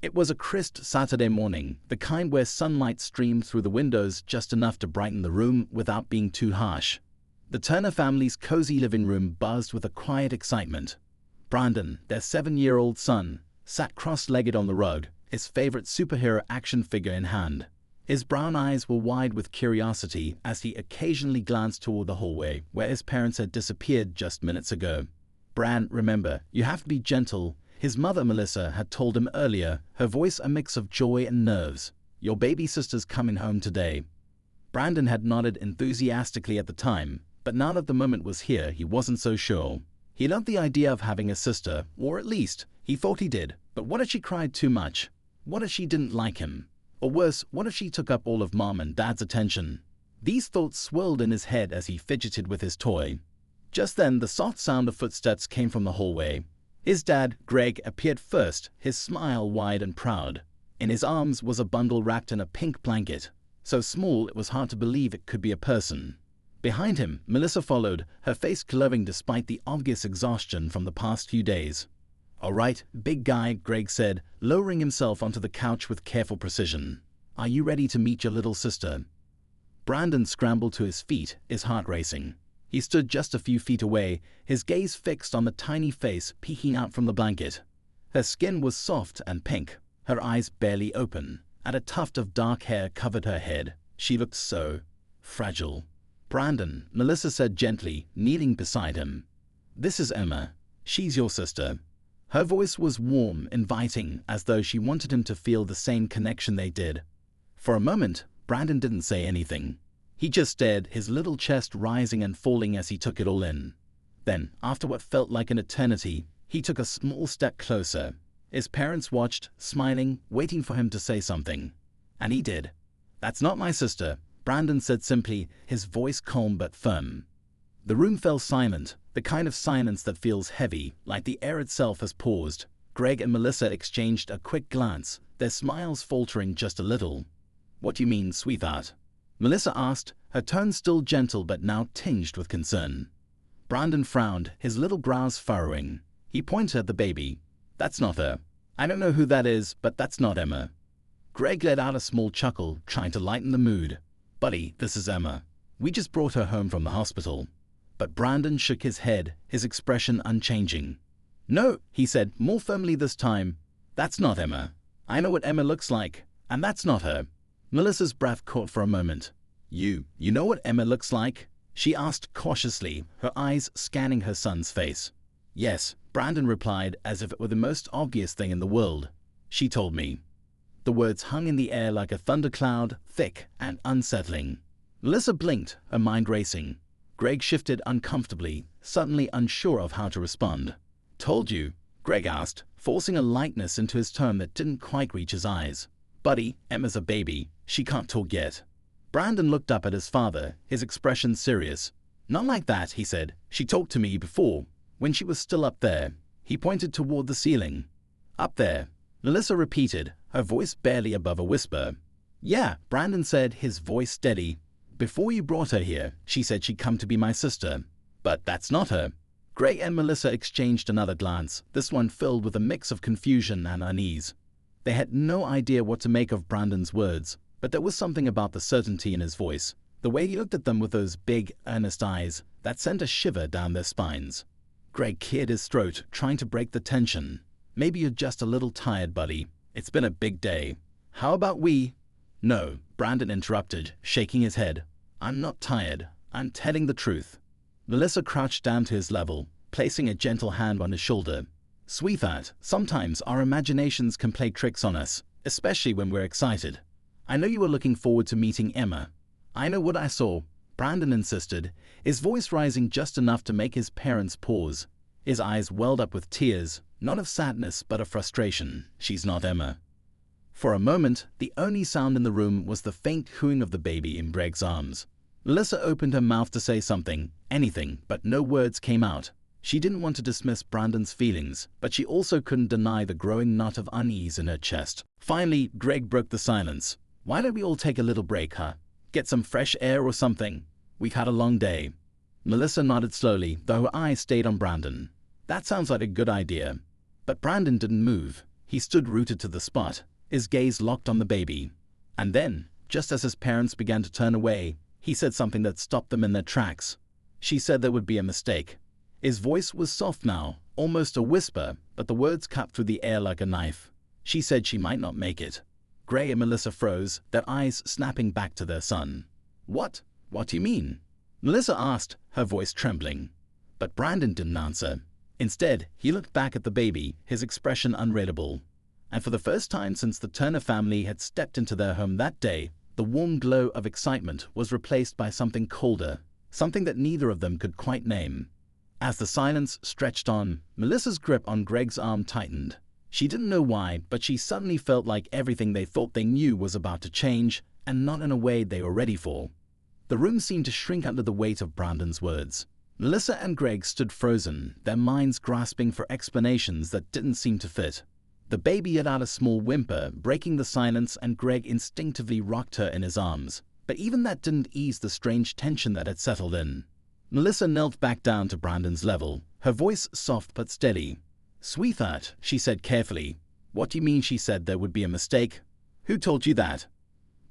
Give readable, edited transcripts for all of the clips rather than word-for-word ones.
It was a crisp Saturday morning, the kind where sunlight streamed through the windows just enough to brighten the room without being too harsh. The Turner family's cozy living room buzzed with a quiet excitement. Brandon, their 7-year-old son, sat cross-legged on the rug, his favorite superhero action figure in hand. His brown eyes were wide with curiosity as he occasionally glanced toward the hallway where his parents had disappeared just minutes ago. "Bran, remember, you have to be gentle," his mother Melissa had told him earlier, her voice a mix of joy and nerves. "Your baby sister's coming home today." Brandon had nodded enthusiastically at the time, but now that the moment was here, he wasn't so sure. He loved the idea of having a sister, or at least, he thought he did. But what if she cried too much? What if she didn't like him? Or worse, what if she took up all of Mom and Dad's attention? These thoughts swirled in his head as he fidgeted with his toy. Just then, the soft sound of footsteps came from the hallway. His dad, Greg, appeared first, his smile wide and proud. In his arms was a bundle wrapped in a pink blanket, so small it was hard to believe it could be a person. Behind him, Melissa followed, her face glowing despite the obvious exhaustion from the past few days. "All right, big guy," Greg said, lowering himself onto the couch with careful precision. "Are you ready to meet your little sister?" Brandon scrambled to his feet, his heart racing. He stood just a few feet away, his gaze fixed on the tiny face peeking out from the blanket. Her skin was soft and pink, her eyes barely open, and a tuft of dark hair covered her head. She looked so fragile. "Brandon," Melissa said gently, kneeling beside him. "This is Emma. She's your sister." Her voice was warm, inviting, as though she wanted him to feel the same connection they did. For a moment, Brandon didn't say anything. He just stared, his little chest rising and falling as he took it all in. Then, after what felt like an eternity, he took a small step closer. His parents watched, smiling, waiting for him to say something. And he did. "That's not my sister," Brandon said simply, his voice calm but firm. The room fell silent, the kind of silence that feels heavy, like the air itself has paused. Greg and Melissa exchanged a quick glance, their smiles faltering just a little. "What do you mean, sweetheart?" Melissa asked, her tone still gentle but now tinged with concern. Brandon frowned, his little brows furrowing. He pointed at the baby. "That's not her. I don't know who that is, but that's not Emma." Greg let out a small chuckle, trying to lighten the mood. "Buddy, this is Emma. We just brought her home from the hospital." But Brandon shook his head, his expression unchanging. "No," he said, more firmly this time. "That's not Emma. I know what Emma looks like, and that's not her." Melissa's breath caught for a moment. You know what Emma looks like?" she asked cautiously, her eyes scanning her son's face. "Yes," Brandon replied as if it were the most obvious thing in the world. "She told me." The words hung in the air like a thundercloud, thick and unsettling. Melissa blinked, her mind racing. Greg shifted uncomfortably, suddenly unsure of how to respond. "Told you?" Greg asked, forcing a lightness into his tone that didn't quite reach his eyes. "Buddy, Emma's a baby. She can't talk yet." Brandon looked up at his father, his expression serious. "Not like that," he said. "She talked to me before, when she was still up there." He pointed toward the ceiling. "Up there," Melissa repeated, her voice barely above a whisper. "Yeah," Brandon said, his voice steady. "Before you brought her here, she said she'd come to be my sister. But that's not her." Greg and Melissa exchanged another glance, this one filled with a mix of confusion and unease. They had no idea what to make of Brandon's words, but there was something about the certainty in his voice, the way he looked at them with those big, earnest eyes, that sent a shiver down their spines. Greg cleared his throat, trying to break the tension. "Maybe you're just a little tired, buddy. It's been a big day. How about we—" "No," Brandon interrupted, shaking his head. "I'm not tired. I'm telling the truth." Melissa crouched down to his level, placing a gentle hand on his shoulder. "Sweetheart, sometimes our imaginations can play tricks on us, especially when we're excited. I know you were looking forward to meeting Emma. I know what I saw," Brandon insisted, his voice rising just enough to make his parents pause. His eyes welled up with tears, not of sadness but of frustration. "She's not Emma." For a moment, the only sound in the room was the faint cooing of the baby in Greg's arms. Melissa opened her mouth to say something, anything, but no words came out. She didn't want to dismiss Brandon's feelings, but she also couldn't deny the growing knot of unease in her chest. Finally, Greg broke the silence. "Why don't we all take a little break, huh? Get some fresh air or something? We've had a long day." Melissa nodded slowly, though her eyes stayed on Brandon. "That sounds like a good idea." But Brandon didn't move. He stood rooted to the spot, his gaze locked on the baby. And then, just as his parents began to turn away, he said something that stopped them in their tracks. She said there would be a mistake. His voice was soft now, almost a whisper, but the words cut through the air like a knife. She said she might not make it. Greg and Melissa froze, their eyes snapping back to their son. What? What do you mean? Melissa asked, her voice trembling. But Brandon didn't answer. Instead, he looked back at the baby, his expression unreadable. And for the first time since the Turner family had stepped into their home that day, the warm glow of excitement was replaced by something colder, something that neither of them could quite name. As the silence stretched on, Melissa's grip on Greg's arm tightened. She didn't know why, but she suddenly felt like everything they thought they knew was about to change, and not in a way they were ready for. The room seemed to shrink under the weight of Brandon's words. Melissa and Greg stood frozen, their minds grasping for explanations that didn't seem to fit. The baby let out a small whimper, breaking the silence, and Greg instinctively rocked her in his arms. But even that didn't ease the strange tension that had settled in. Melissa knelt back down to Brandon's level, her voice soft but steady. "Sweetheart," she said carefully. "What do you mean she said there would be a mistake? Who told you that?"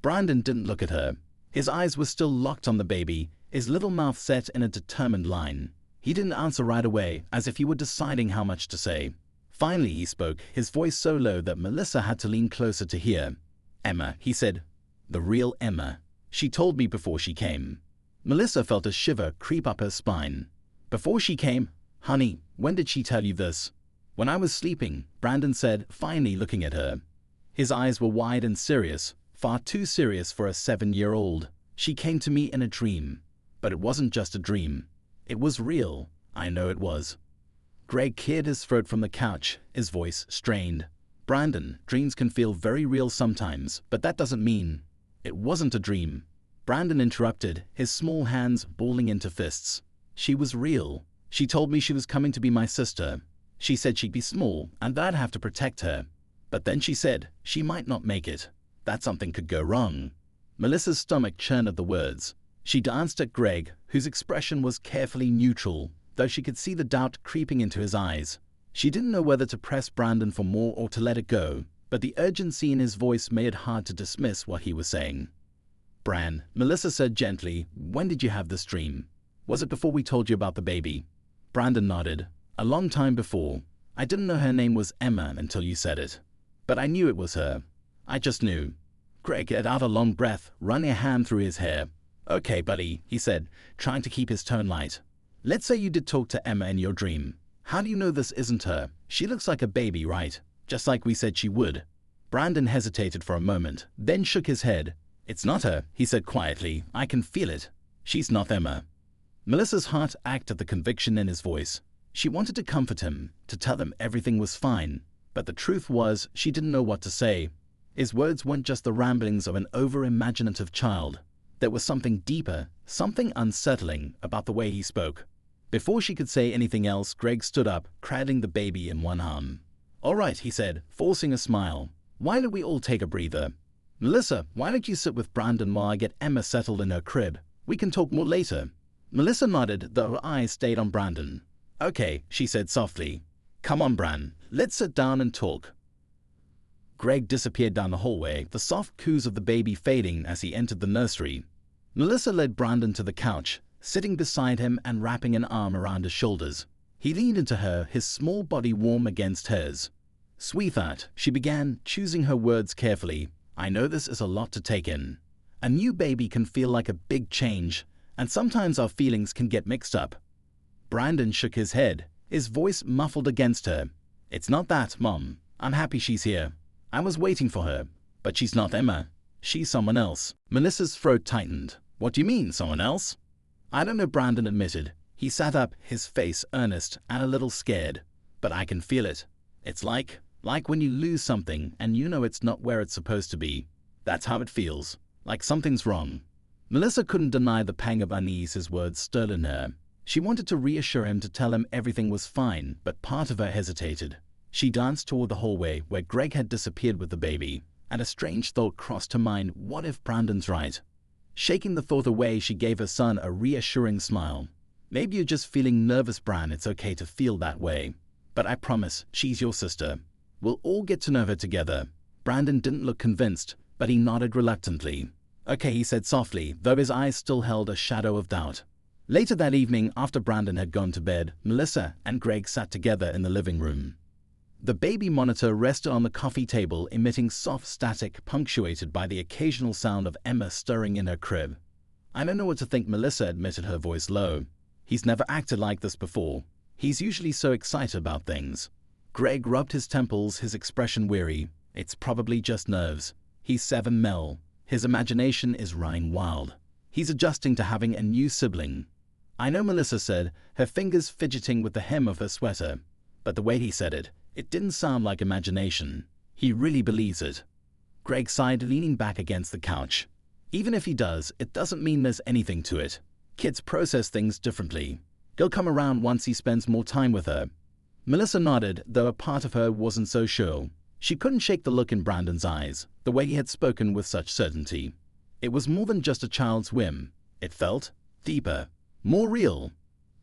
Brandon didn't look at her. His eyes were still locked on the baby, his little mouth set in a determined line. He didn't answer right away, as if he were deciding how much to say. Finally he spoke, his voice so low that Melissa had to lean closer to hear. "Emma," he said. "The real Emma. She told me before she came." Melissa felt a shiver creep up her spine. "Before she came? Honey, when did she tell you this?" "When I was sleeping," Brandon said, finally looking at her. His eyes were wide and serious, far too serious for a 7-year-old. "She came to me in a dream. But it wasn't just a dream. It was real. I know it was." Greg cleared his throat from the couch, his voice strained. "Brandon, dreams can feel very real sometimes, but that doesn't mean—" "It wasn't a dream." Brandon interrupted, his small hands balling into fists. "She was real. She told me she was coming to be my sister. She said she'd be small, and that I'd have to protect her. But then she said she might not make it, that something could go wrong." Melissa's stomach churned at the words. She glanced at Greg, whose expression was carefully neutral, though she could see the doubt creeping into his eyes. She didn't know whether to press Brandon for more or to let it go, but the urgency in his voice made it hard to dismiss what he was saying. "Bran," Melissa said gently, "when did you have this dream? Was it before we told you about the baby?" Brandon nodded. "A long time before. I didn't know her name was Emma until you said it. But I knew it was her. I just knew." Greg let out a long breath, running a hand through his hair. "Okay, buddy," he said, trying to keep his tone light. "Let's say you did talk to Emma in your dream. How do you know this isn't her? She looks like a baby, right? Just like we said she would." Brandon hesitated for a moment, then shook his head. "It's not her," he said quietly. "I can feel it. She's not Emma." Melissa's heart ached at the conviction in his voice. She wanted to comfort him, to tell him everything was fine, but the truth was she didn't know what to say. His words weren't just the ramblings of an over-imaginative child. There was something deeper, something unsettling about the way he spoke. Before she could say anything else, Greg stood up, cradling the baby in one arm. "All right," he said, forcing a smile. "Why don't we all take a breather? Melissa, why don't you sit with Brandon while I get Emma settled in her crib? We can talk more later." Melissa nodded, though her eyes stayed on Brandon. "Okay," she said softly. "Come on, Bran. Let's sit down and talk." Greg disappeared down the hallway, the soft coos of the baby fading as he entered the nursery. Melissa led Brandon to the couch, sitting beside him and wrapping an arm around his shoulders. He leaned into her, his small body warm against hers. "Sweetheart," she began, choosing her words carefully. "I know this is a lot to take in. A new baby can feel like a big change, and sometimes our feelings can get mixed up." Brandon shook his head, his voice muffled against her. "It's not that, Mom. I'm happy she's here. I was waiting for her. But she's not Emma. She's someone else." Melissa's throat tightened. "What do you mean, someone else?" "I don't know," Brandon admitted. He sat up, his face earnest and a little scared. "But I can feel it. It's like when you lose something and you know it's not where it's supposed to be. That's how it feels. Like something's wrong." Melissa couldn't deny the pang of unease his words stirred in her. She wanted to reassure him, to tell him everything was fine, but part of her hesitated. She danced toward the hallway where Greg had disappeared with the baby, and a strange thought crossed her mind. What if Brandon's right? Shaking the thought away, she gave her son a reassuring smile. "Maybe you're just feeling nervous, Bran. It's okay to feel that way. But I promise, she's your sister. We'll all get to know her together. Brandon didn't look convinced, but he nodded reluctantly. Okay, he said softly, though his eyes still held a shadow of doubt. Later that evening, after Brandon had gone to bed, Melissa and Greg sat together in the living room. The baby monitor rested on the coffee table, emitting soft static punctuated by the occasional sound of Emma stirring in her crib. I don't know what to think, Melissa admitted, her voice low. He's never acted like this before. He's usually so excited about things. Greg rubbed his temples, his expression weary. It's probably just nerves. He's 7, Mel. His imagination is running wild. He's adjusting to having a new sibling. I know, Melissa said, her fingers fidgeting with the hem of her sweater. But the way he said it, it didn't sound like imagination. He really believes it. Greg sighed, leaning back against the couch. Even if he does, it doesn't mean there's anything to it. Kids process things differently. He'll come around once he spends more time with her. Melissa nodded, though a part of her wasn't so sure. She couldn't shake the look in Brandon's eyes, the way he had spoken with such certainty. It was more than just a child's whim. It felt deeper, more real.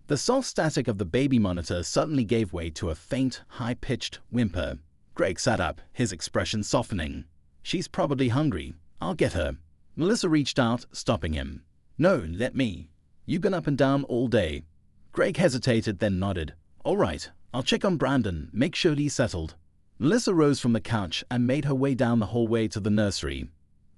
The soft static of the baby monitor suddenly gave way to a faint, high-pitched whimper. Greg sat up, his expression softening. She's probably hungry. I'll get her. Melissa reached out, stopping him. No, let me. You've been up and down all day. Greg hesitated, then nodded. All right, I'll check on Brandon, make sure he's settled. Melissa rose from the couch and made her way down the hallway to the nursery.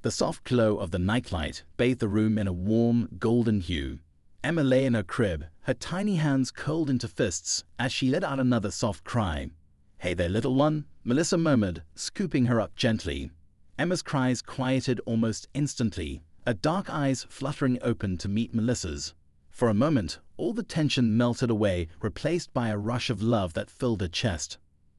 The soft glow of the nightlight bathed the room in a warm, golden hue. Emma lay in her crib, her tiny hands curled into fists as she let out another soft cry. Hey there, little one, Melissa murmured, scooping her up gently. Emma's cries quieted almost instantly, her dark eyes fluttering open to meet Melissa's. For a moment, all the tension melted away, replaced by a rush of love that filled her chest.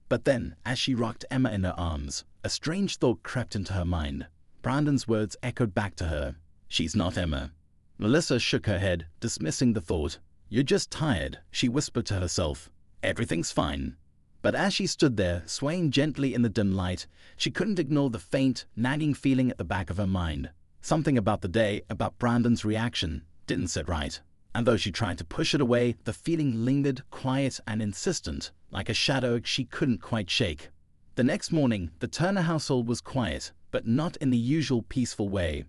But then, as she rocked Emma in her arms, a strange thought crept into her mind. Brandon's words echoed back to her. She's not Emma. Melissa shook her head, dismissing the thought. You're just tired, she whispered to herself. Everything's fine. But as she stood there, swaying gently in the dim light, she couldn't ignore the faint, nagging feeling at the back of her mind. Something about the day, about Brandon's reaction, didn't sit right. And though she tried to push it away, the feeling lingered, quiet and insistent, like a shadow she couldn't quite shake. The next morning, the Turner household was quiet, but not in the usual peaceful way.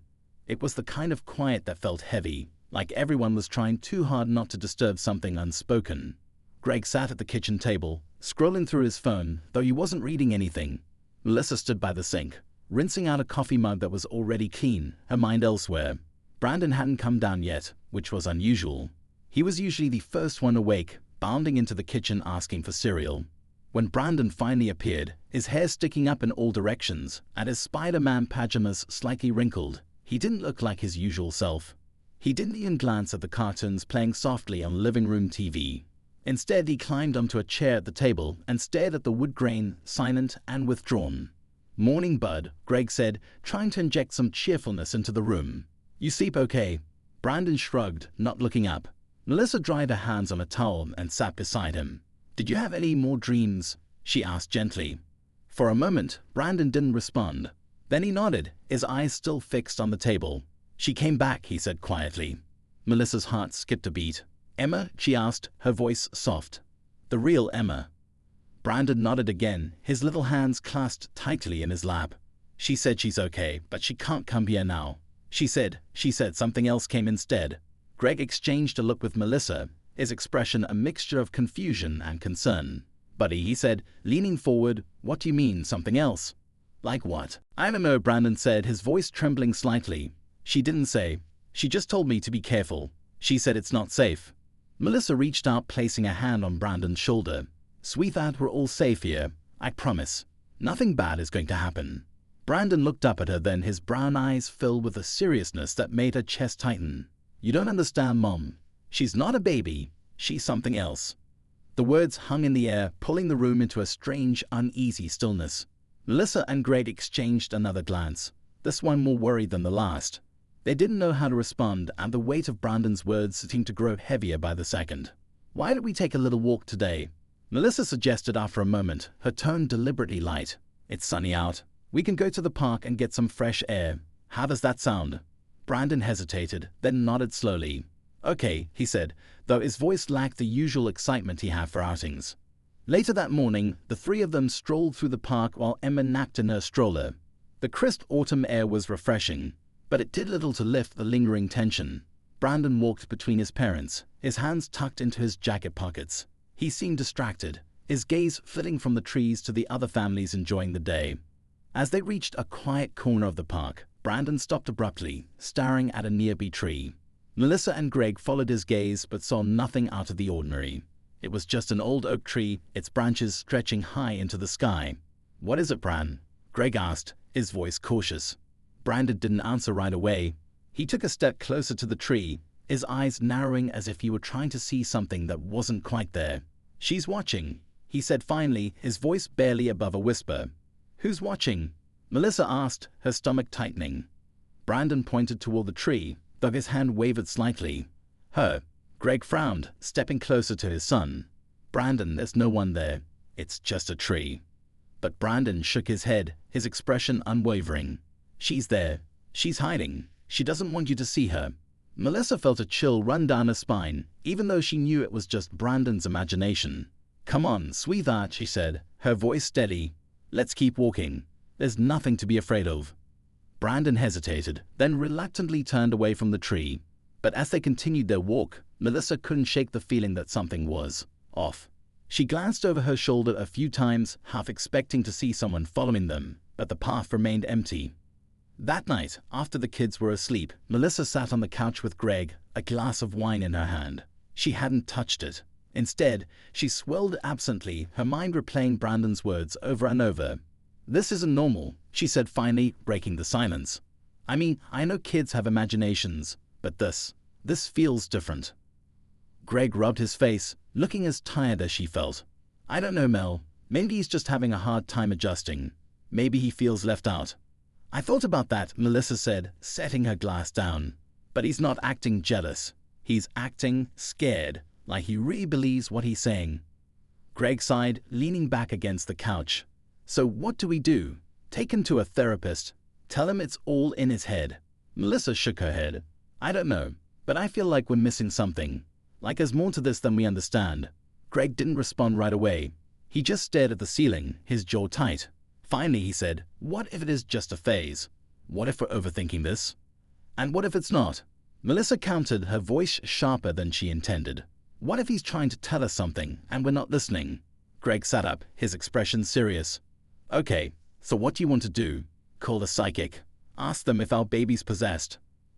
It was the kind of quiet that felt heavy, like everyone was trying too hard not to disturb something unspoken. Greg sat at the kitchen table, scrolling through his phone, though he wasn't reading anything. Melissa stood by the sink, rinsing out a coffee mug that was already clean, her mind elsewhere. Brandon hadn't come down yet, which was unusual. He was usually the first one awake, bounding into the kitchen asking for cereal. When Brandon finally appeared, his hair sticking up in all directions, and his Spider-Man pajamas slightly wrinkled, he didn't look like his usual self. He didn't even glance at the cartoons playing softly on living room TV. Instead, he climbed onto a chair at the table and stared at the wood grain, silent and withdrawn. Morning, bud, Greg said, trying to inject some cheerfulness into the room. You sleep okay? Brandon shrugged, not looking up. Melissa dried her hands on a towel and sat beside him. Did you have any more dreams? She asked gently. For a moment, Brandon didn't respond. Then he nodded, his eyes still fixed on the table. She came back, he said quietly. Melissa's heart skipped a beat. Emma? She asked, her voice soft. The real Emma. Brandon nodded again, his little hands clasped tightly in his lap. She said she's okay, but she can't come here now. She said something else came instead. Greg exchanged a look with Melissa, his expression a mixture of confusion and concern. Buddy, he said, leaning forward, what do you mean, something else? Like what? I don't know, Brandon said, his voice trembling slightly. She didn't say. She just told me to be careful. She said it's not safe. Melissa reached out, placing a hand on Brandon's shoulder. Sweetheart, we're all safe here. I promise. Nothing bad is going to happen. Brandon looked up at her then, his brown eyes filled with a seriousness that made her chest tighten. You don't understand, Mom. She's not a baby. She's something else. The words hung in the air, pulling the room into a strange, uneasy stillness. Melissa and Greg exchanged another glance, this one more worried than the last. They didn't know how to respond, and the weight of Brandon's words seemed to grow heavier by the second. Why don't we take a little walk today? Melissa suggested after a moment, her tone deliberately light. It's sunny out. We can go to the park and get some fresh air. How does that sound? Brandon hesitated, then nodded slowly. Okay, he said, though his voice lacked the usual excitement he had for outings. Later that morning, the three of them strolled through the park while Emma napped in her stroller. The crisp autumn air was refreshing, but it did little to lift the lingering tension. Brandon walked between his parents, his hands tucked into his jacket pockets. He seemed distracted, his gaze flitting from the trees to the other families enjoying the day. As they reached a quiet corner of the park, Brandon stopped abruptly, staring at a nearby tree. Melissa and Greg followed his gaze but saw nothing out of the ordinary. It was just an old oak tree, its branches stretching high into the sky. "What is it, Bran?" Greg asked, his voice cautious. Brandon didn't answer right away. He took a step closer to the tree, his eyes narrowing as if he were trying to see something that wasn't quite there. "She's watching," he said finally, his voice barely above a whisper. "Who's watching?" Melissa asked, her stomach tightening. Brandon pointed toward the tree, though his hand wavered slightly. "Her." Greg frowned, stepping closer to his son. "Brandon, there's no one there. It's just a tree." But Brandon shook his head, his expression unwavering. "She's there. She's hiding. She doesn't want you to see her." Melissa felt a chill run down her spine, even though she knew it was just Brandon's imagination. "Come on, sweetheart," she said, her voice steady. "Let's keep walking. There's nothing to be afraid of." Brandon hesitated, then reluctantly turned away from the tree. But as they continued their walk, Melissa couldn't shake the feeling that something was off. She glanced over her shoulder a few times, half expecting to see someone following them, but the path remained empty. That night, after the kids were asleep, Melissa sat on the couch with Greg, a glass of wine in her hand. She hadn't touched it. Instead, she swirled absently, her mind replaying Brandon's words over and over. "This isn't normal," she said finally, breaking the silence. "I mean, I know kids have imaginations, but this feels different." Greg rubbed his face, looking as tired as she felt. "I don't know, Mel. Maybe he's just having a hard time adjusting. Maybe he feels left out." "I thought about that," Melissa said, setting her glass down. "But he's not acting jealous. He's acting scared, like he really believes what he's saying." Greg sighed, leaning back against the couch. "So what do we do? Take him to a therapist? Tell him it's all in his head?" Melissa shook her head. "I don't know, but I feel like we're missing something. Like there's more to this than we understand." Greg didn't respond right away. He just stared at the ceiling, his jaw tight. Finally he said, "What if it is just a phase? What if we're overthinking this? And what if it's not?" Melissa countered, her voice sharper than she intended. "What if he's trying to tell us something, and we're not listening?" Greg sat up, his expression serious. "Okay, so what do you want to do? Call a psychic. Ask them if our baby's possessed."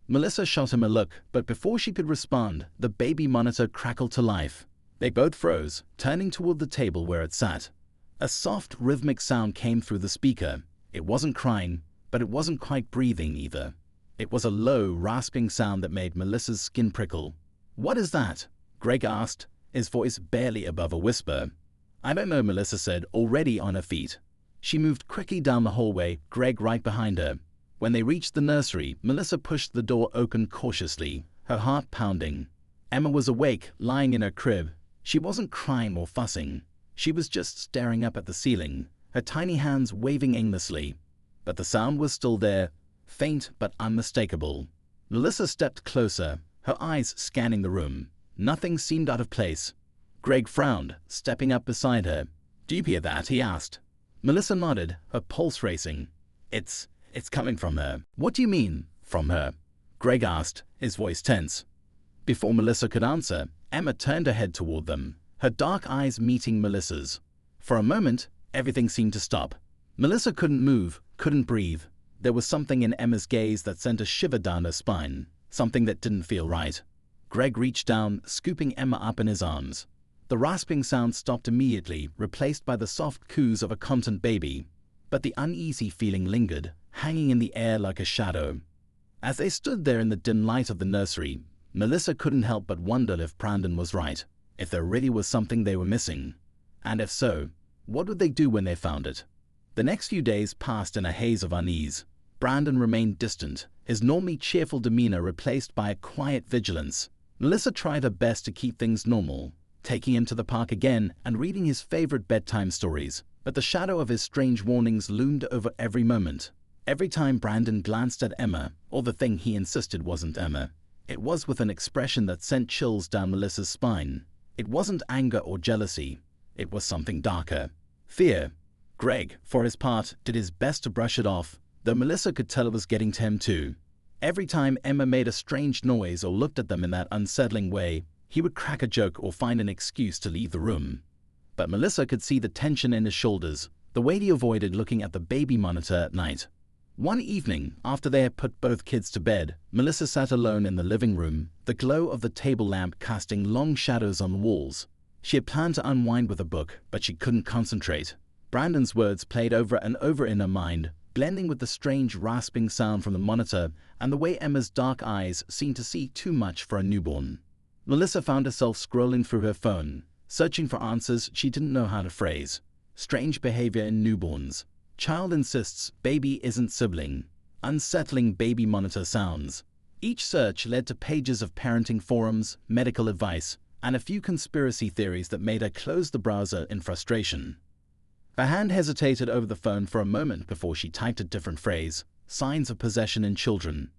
Melissa shot him a look, but before she could respond, the baby monitor crackled to life. They both froze, turning toward the table where it sat. A soft, rhythmic sound came through the speaker. It wasn't crying, but it wasn't quite breathing either. It was a low, rasping sound that made Melissa's skin prickle. "What is that?" Greg asked, his voice barely above a whisper. "I don't know," Melissa said, already on her feet. She moved quickly down the hallway, Greg right behind her. When they reached the nursery, Melissa pushed the door open cautiously, her heart pounding. Emma was awake, lying in her crib. She wasn't crying or fussing. She was just staring up at the ceiling, her tiny hands waving aimlessly. But the sound was still there, faint but unmistakable. Melissa stepped closer, her eyes scanning the room. Nothing seemed out of place. Greg frowned, stepping up beside her. "Do you hear that?" he asked. Melissa nodded, her pulse racing. It's coming from her." "What do you mean, from her?" Greg asked, his voice tense. Before Melissa could answer, Emma turned her head toward them, her dark eyes meeting Melissa's. For a moment, everything seemed to stop. Melissa couldn't move, couldn't breathe. There was something in Emma's gaze that sent a shiver down her spine, something that didn't feel right. Greg reached down, scooping Emma up in his arms. The rasping sound stopped immediately, replaced by the soft coos of a content baby. But the uneasy feeling lingered, hanging in the air like a shadow. As they stood there in the dim light of the nursery, Melissa couldn't help but wonder if Brandon was right, if there really was something they were missing. And if so, what would they do when they found it? The next few days passed in a haze of unease. Brandon remained distant, his normally cheerful demeanor replaced by a quiet vigilance. Melissa tried her best to keep things normal, taking him to the park again and reading his favorite bedtime stories, but the shadow of his strange warnings loomed over every moment. Every time Brandon glanced at Emma, or the thing he insisted wasn't Emma, it was with an expression that sent chills down Melissa's spine. It wasn't anger or jealousy. It was something darker. Fear. Greg, for his part, did his best to brush it off, though Melissa could tell it was getting to him too. Every time Emma made a strange noise or looked at them in that unsettling way, he would crack a joke or find an excuse to leave the room. But Melissa could see the tension in his shoulders, the way he avoided looking at the baby monitor at night. One evening, after they had put both kids to bed, Melissa sat alone in the living room, the glow of the table lamp casting long shadows on the walls. She had planned to unwind with a book, but she couldn't concentrate. Brandon's words played over and over in her mind, blending with the strange rasping sound from the monitor and the way Emma's dark eyes seemed to see too much for a newborn. Melissa found herself scrolling through her phone, searching for answers she didn't know how to phrase. Strange behavior in newborns. Child insists baby isn't sibling. Unsettling baby monitor sounds. Each search led to pages of parenting forums, medical advice, and a few conspiracy theories that made her close the browser in frustration. Her hand hesitated over the phone for a moment before she typed a different phrase: signs of possession in children.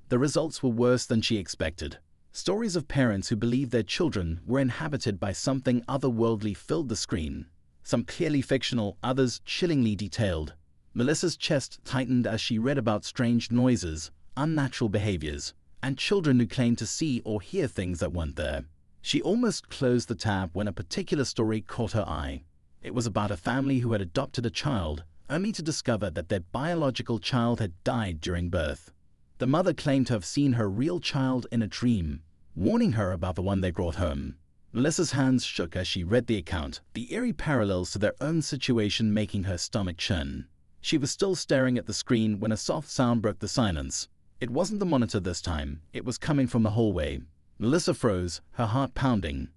The results were worse than she expected. Stories of parents who believed their children were inhabited by something otherworldly filled the screen. Some clearly fictional, others chillingly detailed. Melissa's chest tightened as she read about strange noises, unnatural behaviors, and children who claimed to see or hear things that weren't there. She almost closed the tab when a particular story caught her eye. It was about a family who had adopted a child, only to discover that their biological child had died during birth. The mother claimed to have seen her real child in a dream, warning her about the one they brought home. Melissa's hands shook as she read the account, the eerie parallels to their own situation making her stomach churn. She was still staring at the screen when a soft sound broke the silence. It wasn't the monitor this time, it was coming from the hallway. Melissa froze, her heart pounding.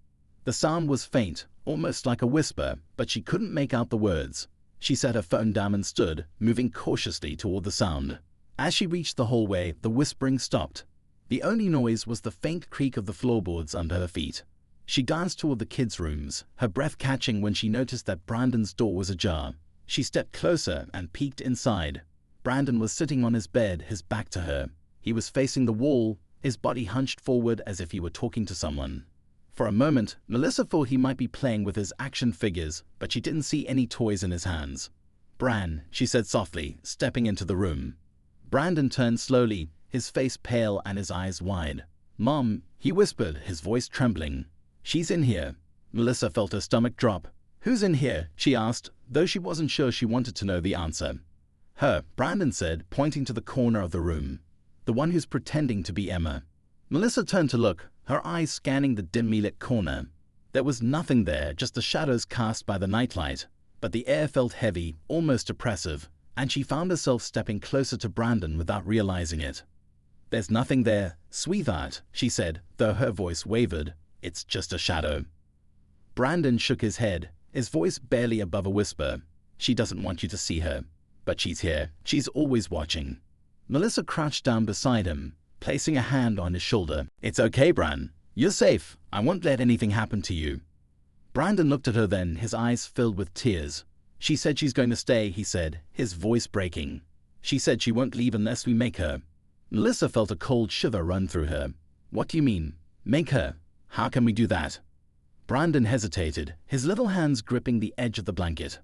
The sound was faint, almost like a whisper, but she couldn't make out the words. She set her phone down and stood, moving cautiously toward the sound. As she reached the hallway, the whispering stopped. The only noise was the faint creak of the floorboards under her feet. She glanced toward the kids' rooms, her breath catching when she noticed that Brandon's door was ajar. She stepped closer and peeked inside. Brandon was sitting on his bed, his back to her. He was facing the wall, his body hunched forward as if he were talking to someone. For a moment, Melissa thought he might be playing with his action figures, but she didn't see any toys in his hands. "Bran," she said softly, stepping into the room. Brandon turned slowly, his face pale and his eyes wide. "Mom," he whispered, his voice trembling. "She's in here." Melissa felt her stomach drop. "Who's in here?" she asked, though she wasn't sure she wanted to know the answer. "Her," Brandon said, pointing to the corner of the room. "The one who's pretending to be Emma." Melissa turned to look, her eyes scanning the dimly lit corner. There was nothing there, just the shadows cast by the nightlight. But the air felt heavy, almost oppressive, and she found herself stepping closer to Brandon without realizing it. "There's nothing there, sweetheart," she said, though her voice wavered. "It's just a shadow." Brandon shook his head, his voice barely above a whisper. "She doesn't want you to see her. But she's here. She's always watching." Melissa crouched down beside him, placing a hand on his shoulder. "It's okay, Bran. You're safe. I won't let anything happen to you." Brandon looked at her then, his eyes filled with tears. "She said she's going to stay," he said, his voice breaking. "She said she won't leave unless we make her." Melissa felt a cold shiver run through her. "What do you mean? Make her? How can we do that?" Brandon hesitated, his little hands gripping the edge of the blanket.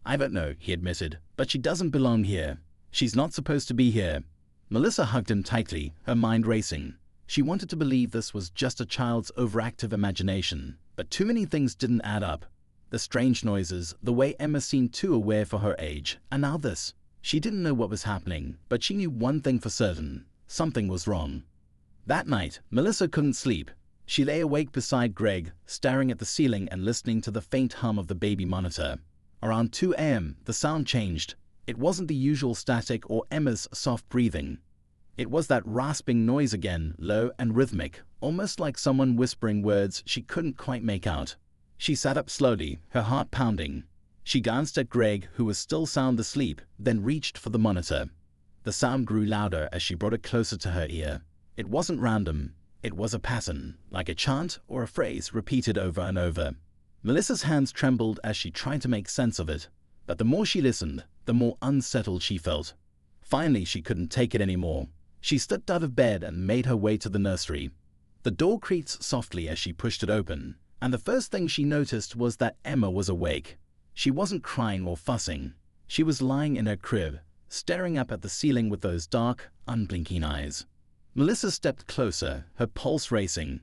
"I don't know," he admitted, "but she doesn't belong here. She's not supposed to be here." Melissa hugged him tightly, her mind racing. She wanted to believe this was just a child's overactive imagination, but too many things didn't add up. The strange noises, the way Emma seemed too aware for her age, and now this. She didn't know what was happening, but she knew one thing for certain: something was wrong. That night, Melissa couldn't sleep. She lay awake beside Greg, staring at the ceiling and listening to the faint hum of the baby monitor. Around 2 a.m., the sound changed. It wasn't the usual static or Emma's soft breathing. It was that rasping noise again, low and rhythmic, almost like someone whispering words she couldn't quite make out. She sat up slowly, her heart pounding. She glanced at Greg, who was still sound asleep, then reached for the monitor. The sound grew louder as she brought it closer to her ear. It wasn't random. It was a pattern, like a chant or a phrase repeated over and over. Melissa's hands trembled as she tried to make sense of it, but the more she listened, the more unsettled she felt. Finally, she couldn't take it anymore. She slipped out of bed and made her way to the nursery. The door creaked softly as she pushed it open, And the first thing she noticed was that Emma was awake. She wasn't crying or fussing. She was lying in her crib, staring up at the ceiling with those dark, unblinking eyes. Melissa stepped closer, her pulse racing.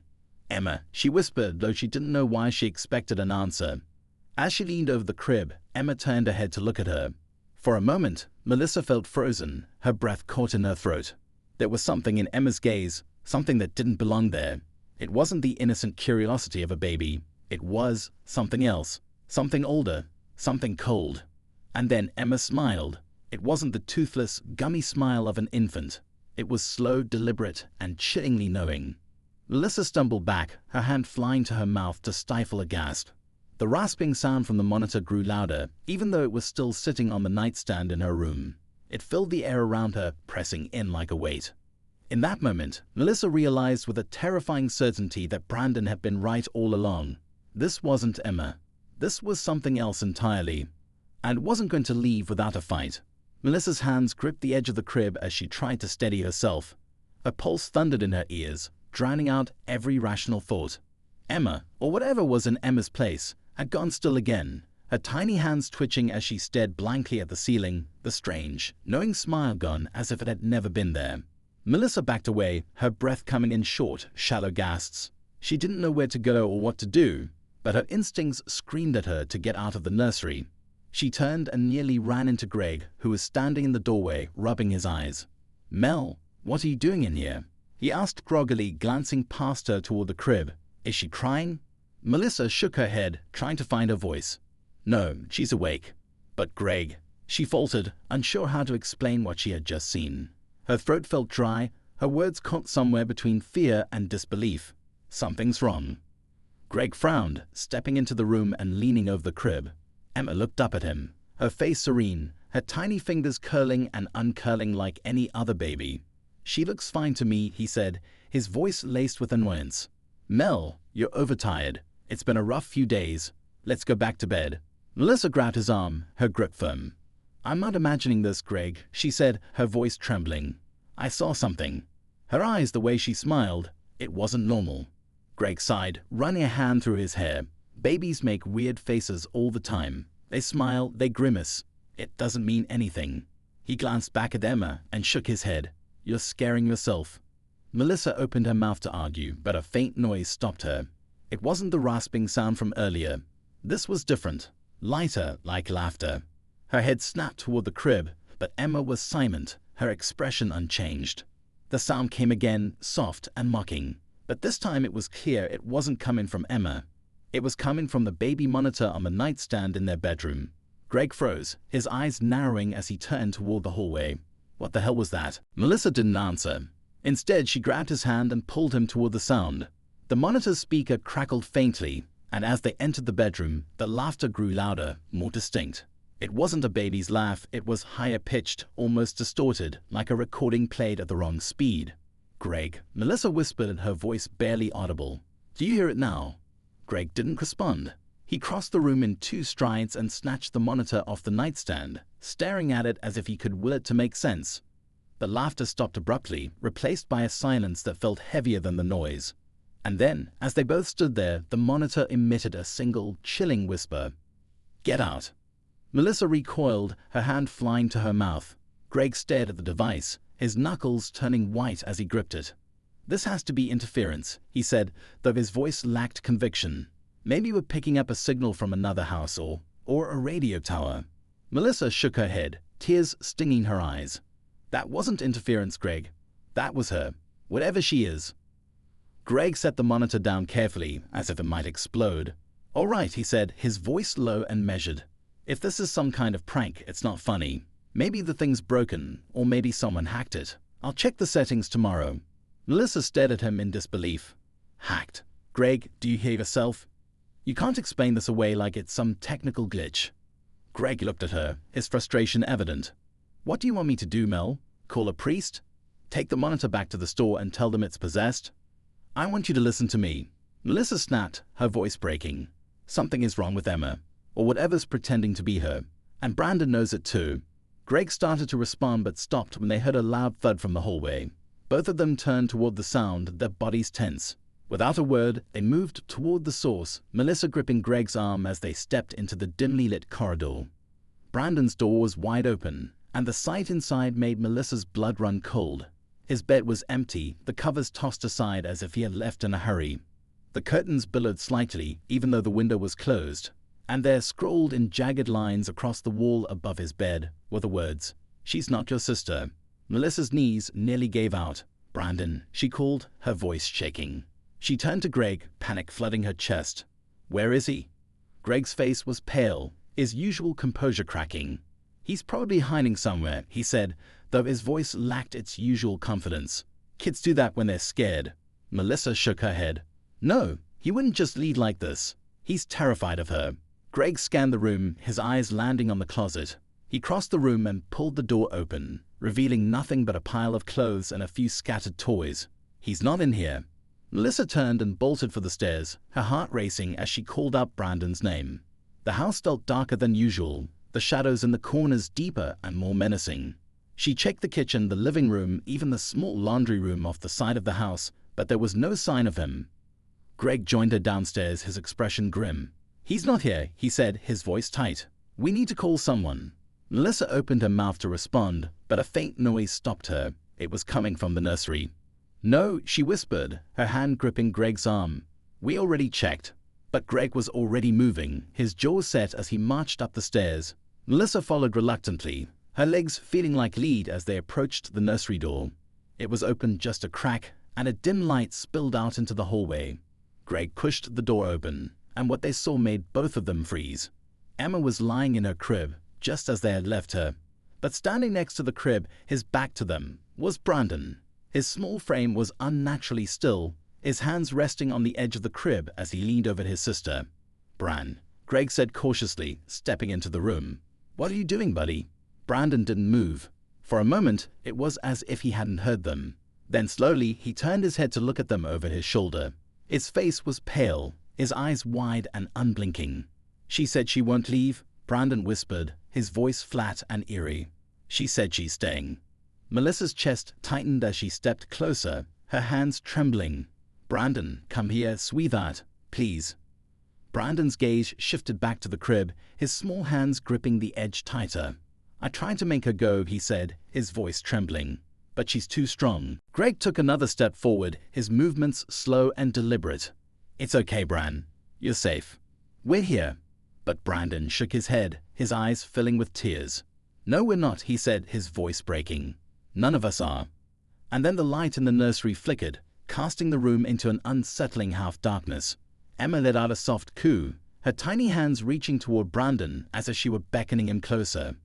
"Emma," she whispered, though she didn't know why she expected an answer. As she leaned over the crib, Emma turned her head to look at her. For a moment, Melissa felt frozen, her breath caught in her throat. There was something in Emma's gaze, something that didn't belong there. It wasn't the innocent curiosity of a baby. It was something else, something older, something cold. And then Emma smiled. It wasn't the toothless, gummy smile of an infant. It was slow, deliberate, and chillingly knowing. Melissa stumbled back, her hand flying to her mouth to stifle a gasp. The rasping sound from the monitor grew louder, even though it was still sitting on the nightstand in her room. It filled the air around her, pressing in like a weight. In that moment, Melissa realized with a terrifying certainty that Brandon had been right all along. This wasn't Emma. This was something else entirely. And wasn't going to leave without a fight. Melissa's hands gripped the edge of the crib as she tried to steady herself. Her pulse thundered in her ears, drowning out every rational thought. Emma, or whatever was in Emma's place, had gone still again, her tiny hands twitching as she stared blankly at the ceiling, the strange, knowing smile gone as if it had never been there. Melissa backed away, her breath coming in short, shallow gasps. She didn't know where to go or what to do, but her instincts screamed at her to get out of the nursery. She turned and nearly ran into Greg, who was standing in the doorway, rubbing his eyes. "Mel, what are you doing in here?" he asked groggily, glancing past her toward the crib. "Is she crying?" Melissa shook her head, trying to find her voice. "No, she's awake." "But Greg," she faltered, unsure how to explain what she had just seen. Her throat felt dry, her words caught somewhere between fear and disbelief. "Something's wrong." Greg frowned, stepping into the room and leaning over the crib. Emma looked up at him, her face serene, her tiny fingers curling and uncurling like any other baby. "She looks fine to me," he said, his voice laced with annoyance. "Mel, you're overtired. It's been a rough few days. Let's go back to bed." Melissa grabbed his arm, her grip firm. "I'm not imagining this, Greg," she said, her voice trembling. "I saw something." Her eyes, the way she smiled, it wasn't normal. Greg sighed, running a hand through his hair. Babies make weird faces all the time. They smile, they grimace. It doesn't mean anything. He glanced back at Emma and shook his head. "You're scaring yourself." Melissa opened her mouth to argue, but a faint noise stopped her. It wasn't the rasping sound from earlier. This was different, lighter, like laughter. Her head snapped toward the crib, but Emma was silent, her expression unchanged. The sound came again, soft and mocking, but this time it was clear it wasn't coming from Emma. It was coming from the baby monitor on the nightstand in their bedroom. Greg froze, his eyes narrowing as he turned toward the hallway. What the hell was that? Melissa didn't answer. Instead, she grabbed his hand and pulled him toward the sound. The monitor's speaker crackled faintly, and as they entered the bedroom, the laughter grew louder, more distinct. It wasn't a baby's laugh, it was higher-pitched, almost distorted, like a recording played at the wrong speed. "Greg," Melissa whispered, her voice barely audible. "Do you hear it now?" Greg didn't respond. He crossed the room in 2 strides and snatched the monitor off the nightstand, staring at it as if he could will it to make sense. The laughter stopped abruptly, replaced by a silence that felt heavier than the noise. And then, as they both stood there, the monitor emitted a single, chilling whisper. "Get out." Melissa recoiled, her hand flying to her mouth. Greg stared at the device, his knuckles turning white as he gripped it. "This has to be interference," he said, though his voice lacked conviction. "Maybe we're picking up a signal from another house or a radio tower." Melissa shook her head, tears stinging her eyes. "That wasn't interference, Greg. That was her, whatever she is." Greg set the monitor down carefully, as if it might explode. "All right," he said, his voice low and measured. "If this is some kind of prank, it's not funny. Maybe the thing's broken, or maybe someone hacked it. I'll check the settings tomorrow." Melissa stared at him in disbelief. "Hacked? Greg, do you hear yourself? You can't explain this away like it's some technical glitch." Greg looked at her, his frustration evident. "What do you want me to do, Mel? Call a priest? Take the monitor back to the store and tell them it's possessed? I want you to listen to me." Melissa snapped, her voice breaking. "Something is wrong with Emma, or whatever's pretending to be her, and Brandon knows it too." Greg started to respond but stopped when they heard a loud thud from the hallway. Both of them turned toward the sound, their bodies tense. Without a word, they moved toward the source, Melissa gripping Greg's arm as they stepped into the dimly lit corridor. Brandon's door was wide open, and the sight inside made Melissa's blood run cold. His bed was empty, the covers tossed aside as if he had left in a hurry. The curtains billowed slightly, even though the window was closed, and there, scrawled in jagged lines across the wall above his bed, were the words, "She's not your sister." Melissa's knees nearly gave out. "Brandon," she called, her voice shaking. She turned to Greg, panic flooding her chest. "Where is he?" Greg's face was pale, his usual composure cracking. "He's probably hiding somewhere," he said, though his voice lacked its usual confidence. "Kids do that when they're scared." Melissa shook her head. "No, he wouldn't just lead like this. He's terrified of her." Greg scanned the room, his eyes landing on the closet. He crossed the room and pulled the door open, revealing nothing but a pile of clothes and a few scattered toys. "He's not in here." Melissa turned and bolted for the stairs, her heart racing as she called out Brandon's name. The house felt darker than usual, the shadows in the corners deeper and more menacing. She checked the kitchen, the living room, even the small laundry room off the side of the house, but there was no sign of him. Greg joined her downstairs, his expression grim. "He's not here," he said, his voice tight. "We need to call someone." Melissa opened her mouth to respond, but a faint noise stopped her. It was coming from the nursery. "No," she whispered, her hand gripping Greg's arm. "We already checked." But Greg was already moving, his jaws set as he marched up the stairs. Melissa followed reluctantly, her legs feeling like lead as they approached the nursery door. It was open just a crack, and a dim light spilled out into the hallway. Greg pushed the door open, and what they saw made both of them freeze. Emma was lying in her crib, just as they had left her. But standing next to the crib, his back to them, was Brandon. His small frame was unnaturally still, his hands resting on the edge of the crib as he leaned over his sister. "Bran," Greg said cautiously, stepping into the room. "What are you doing, buddy?" Brandon didn't move. For a moment, it was as if he hadn't heard them. Then slowly, he turned his head to look at them over his shoulder. His face was pale, his eyes wide and unblinking. "She said she won't leave," Brandon whispered, his voice flat and eerie. "She said she's staying." Melissa's chest tightened as she stepped closer, her hands trembling. "Brandon, come here, sweetheart, please." Brandon's gaze shifted back to the crib, his small hands gripping the edge tighter. "I tried to make her go," he said, his voice trembling. "But she's too strong." Greg took another step forward, his movements slow and deliberate. "It's okay, Bran. You're safe. We're here." But Brandon shook his head, his eyes filling with tears. "No, we're not," he said, his voice breaking. "None of us are." And then the light in the nursery flickered, casting the room into an unsettling half-darkness. Emma let out a soft coo, her tiny hands reaching toward Brandon as if she were beckoning him closer.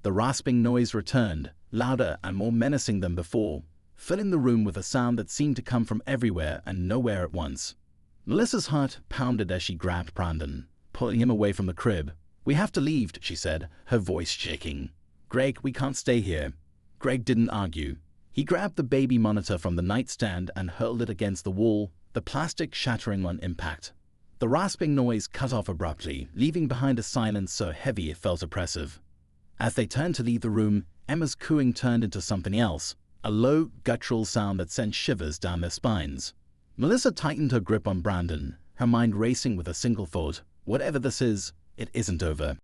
The rasping noise returned, louder and more menacing than before, filling the room with a sound that seemed to come from everywhere and nowhere at once. Melissa's heart pounded as she grabbed Brandon, pulling him away from the crib. "We have to leave," she said, her voice shaking. "Greg, we can't stay here." Greg didn't argue. He grabbed the baby monitor from the nightstand and hurled it against the wall, the plastic shattering on impact. The rasping noise cut off abruptly, leaving behind a silence so heavy it felt oppressive. As they turned to leave the room, Emma's cooing turned into something else, a low, guttural sound that sent shivers down their spines. Melissa tightened her grip on Brandon, her mind racing with a single thought: whatever this is, it isn't over.